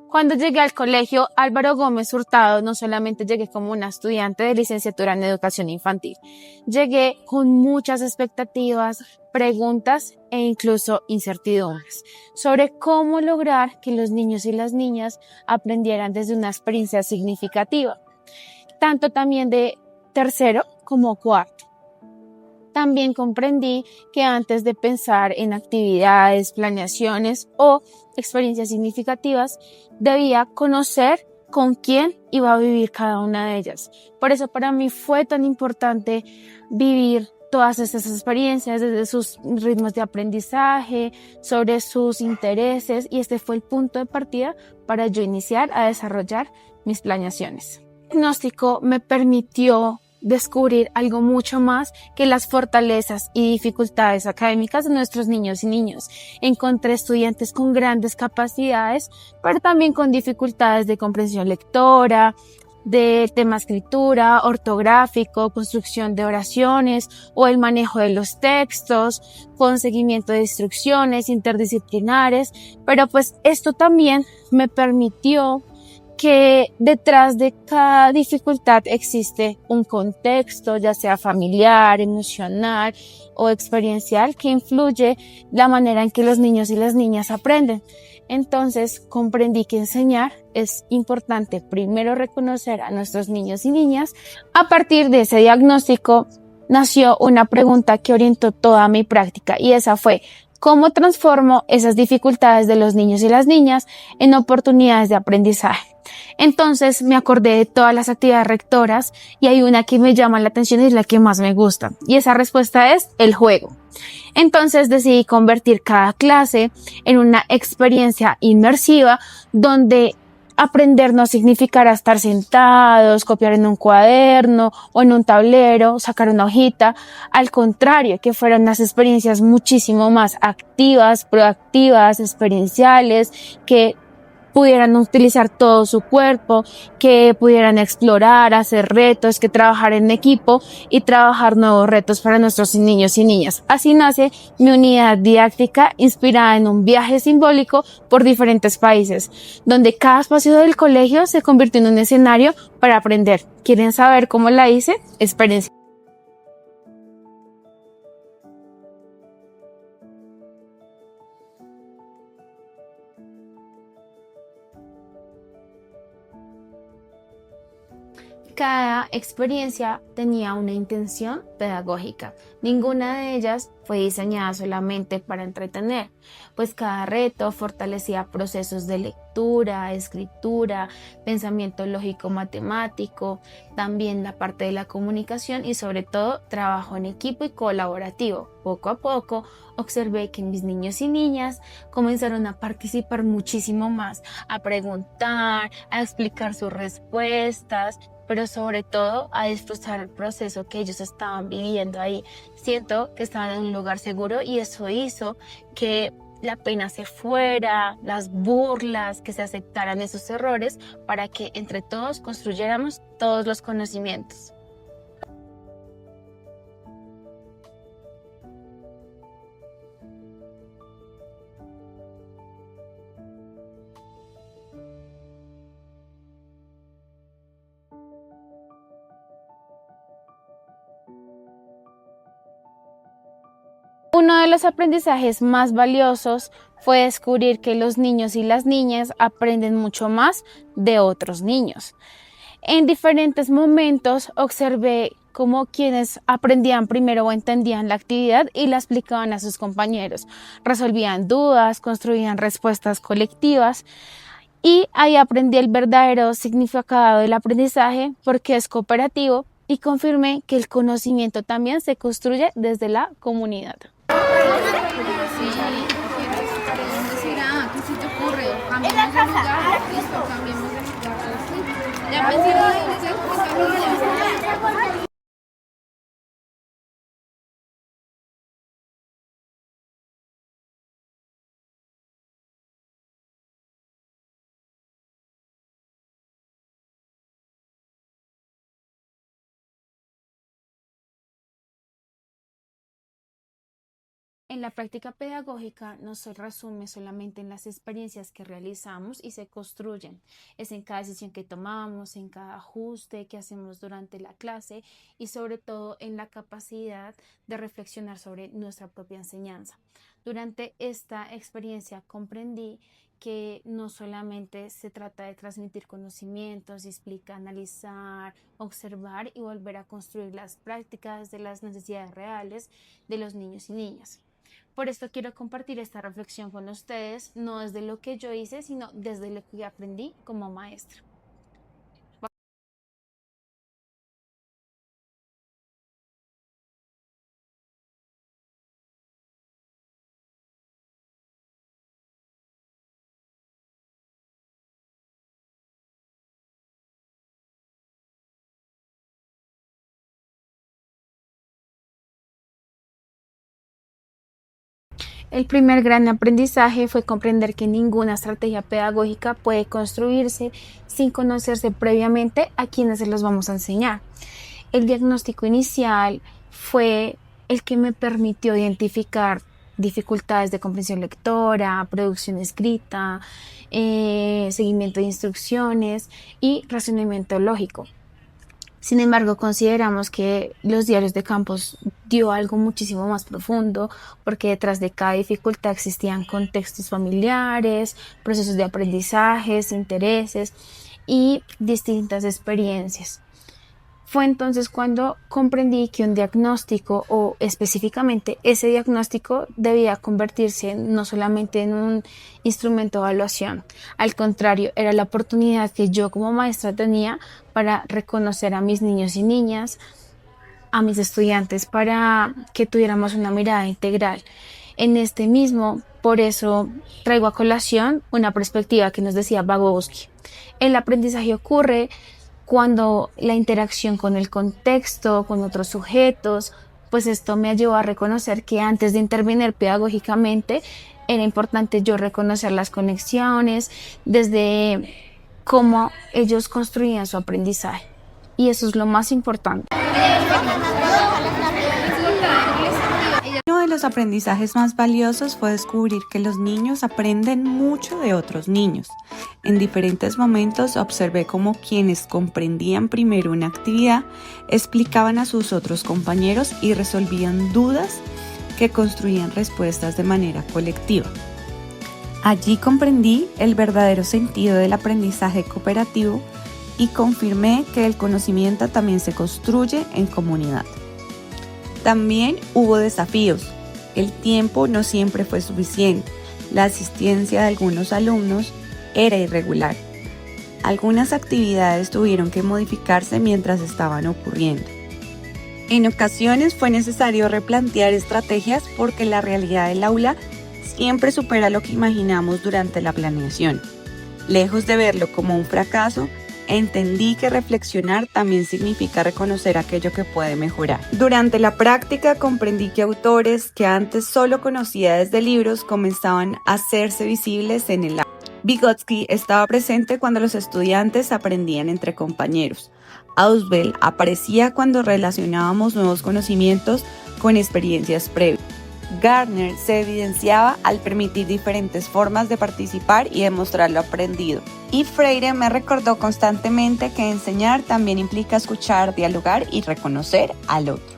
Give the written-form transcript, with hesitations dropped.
Cuando llegué al colegio Álvaro Gómez Hurtado, no solamente llegué como una estudiante de licenciatura en educación infantil, llegué con muchas expectativas, preguntas e incluso incertidumbres sobre cómo lograr que los niños y las niñas aprendieran desde una experiencia significativa, tanto también de tercero como cuarto. También comprendí que antes de pensar en actividades, planeaciones o experiencias significativas, debía conocer con quién iba a vivir cada una de ellas. Por eso para mí fue tan importante vivir todas esas experiencias desde sus ritmos de aprendizaje, sobre sus intereses, y este fue el punto de partida para yo iniciar a desarrollar mis planeaciones. El diagnóstico me permitió descubrir algo mucho más que las fortalezas y dificultades académicas de nuestros niños y niñas. Encontré estudiantes con grandes capacidades, pero también con dificultades de comprensión lectora, de tema escritura, ortográfico, construcción de oraciones o el manejo de los textos, con seguimiento de instrucciones interdisciplinares, pero pues esto también me permitió que detrás de cada dificultad existe un contexto, ya sea familiar, emocional o experiencial, que influye la manera en que los niños y las niñas aprenden. Entonces comprendí que enseñar es importante primero reconocer a nuestros niños y niñas. A partir de ese diagnóstico nació una pregunta que orientó toda mi práctica, y esa fue: ¿cómo transformo esas dificultades de los niños y las niñas en oportunidades de aprendizaje? Entonces me acordé de todas las actividades rectoras y hay una que me llama la atención y es la que más me gusta, y esa respuesta es el juego. Entonces decidí convertir cada clase en una experiencia inmersiva donde aprender no significara estar sentados, copiar en un cuaderno o en un tablero, sacar una hojita. Al contrario, que fueran unas experiencias muchísimo más activas, proactivas, experienciales, que pudieran utilizar todo su cuerpo, que pudieran explorar, hacer retos, que trabajar en equipo y trabajar nuevos retos para nuestros niños y niñas. Así nace mi unidad didáctica, inspirada en un viaje simbólico por diferentes países, donde cada espacio del colegio se convirtió en un escenario para aprender. ¿Quieren saber cómo la hice? Espérense. Cada experiencia tenía una intención pedagógica. Ninguna de ellas fue diseñada solamente para entretener, pues cada reto fortalecía procesos de lectura, escritura, pensamiento lógico matemático, también la parte de la comunicación y sobre todo trabajo en equipo y colaborativo. Poco a poco observé que mis niños y niñas comenzaron a participar muchísimo más, a preguntar, a explicar sus respuestas, pero sobre todo a disfrutar el proceso que ellos estaban viviendo ahí. Siento que estaban en un lugar seguro y eso hizo que la pena se fuera, las burlas, que se aceptaran esos errores para que entre todos construyéramos todos los conocimientos. Uno de los aprendizajes más valiosos fue descubrir que los niños y las niñas aprenden mucho más de otros niños. En diferentes momentos observé cómo quienes aprendían primero o entendían la actividad y la explicaban a sus compañeros, resolvían dudas, construían respuestas colectivas, y ahí aprendí el verdadero significado del aprendizaje, porque es cooperativo, y confirmé que el conocimiento también se construye desde la comunidad. Sí, decir, ¿qué se te ocurre? Cambiemos de lugar, listo, cambiemos de lugar. Sí. Ya pensé en ese. En la práctica pedagógica no se resume solamente en las experiencias que realizamos y se construyen. Es en cada decisión que tomamos, en cada ajuste que hacemos durante la clase y sobre todo en la capacidad de reflexionar sobre nuestra propia enseñanza. Durante esta experiencia comprendí que no solamente se trata de transmitir conocimientos, explica analizar, observar y volver a construir las prácticas de las necesidades reales de los niños y niñas. Por esto quiero compartir esta reflexión con ustedes, no desde lo que yo hice, sino desde lo que aprendí como maestra. El primer gran aprendizaje fue comprender que ninguna estrategia pedagógica puede construirse sin conocerse previamente a quienes se los vamos a enseñar. El diagnóstico inicial fue el que me permitió identificar dificultades de comprensión lectora, producción escrita, seguimiento de instrucciones y razonamiento lógico. Sin embargo, consideramos que los diarios de campus dio algo muchísimo más profundo, porque detrás de cada dificultad existían contextos familiares, procesos de aprendizajes, intereses y distintas experiencias. Fue entonces cuando comprendí que un diagnóstico, o específicamente ese diagnóstico, debía convertirse no solamente en un instrumento de evaluación. Al contrario, era la oportunidad que yo como maestra tenía para reconocer a mis niños y niñas, a mis estudiantes, para que tuviéramos una mirada integral. En este mismo, por eso traigo a colación una perspectiva que nos decía Vygotsky. El aprendizaje ocurre cuando la interacción con el contexto, con otros sujetos, pues esto me ayudó a reconocer que antes de intervenir pedagógicamente era importante yo reconocer las conexiones desde cómo ellos construían su aprendizaje. Y eso es lo más importante. Uno de los aprendizajes más valiosos fue descubrir que los niños aprenden mucho de otros niños. En diferentes momentos observé cómo quienes comprendían primero una actividad explicaban a sus otros compañeros y resolvían dudas que construían respuestas de manera colectiva. Allí comprendí el verdadero sentido del aprendizaje cooperativo y confirmé que el conocimiento también se construye en comunidad. También hubo desafíos. El tiempo no siempre fue suficiente. La asistencia de algunos alumnos era irregular. Algunas actividades tuvieron que modificarse mientras estaban ocurriendo. En ocasiones fue necesario replantear estrategias porque la realidad del aula siempre supera lo que imaginamos durante la planeación. Lejos de verlo como un fracaso, entendí que reflexionar también significa reconocer aquello que puede mejorar. Durante la práctica comprendí que autores que antes solo conocía desde libros comenzaban a hacerse visibles en el aula. Vygotsky estaba presente cuando los estudiantes aprendían entre compañeros. Ausubel aparecía cuando relacionábamos nuevos conocimientos con experiencias previas. Gardner se evidenciaba al permitir diferentes formas de participar y demostrar lo aprendido. Y Freire me recordó constantemente que enseñar también implica escuchar, dialogar y reconocer al otro.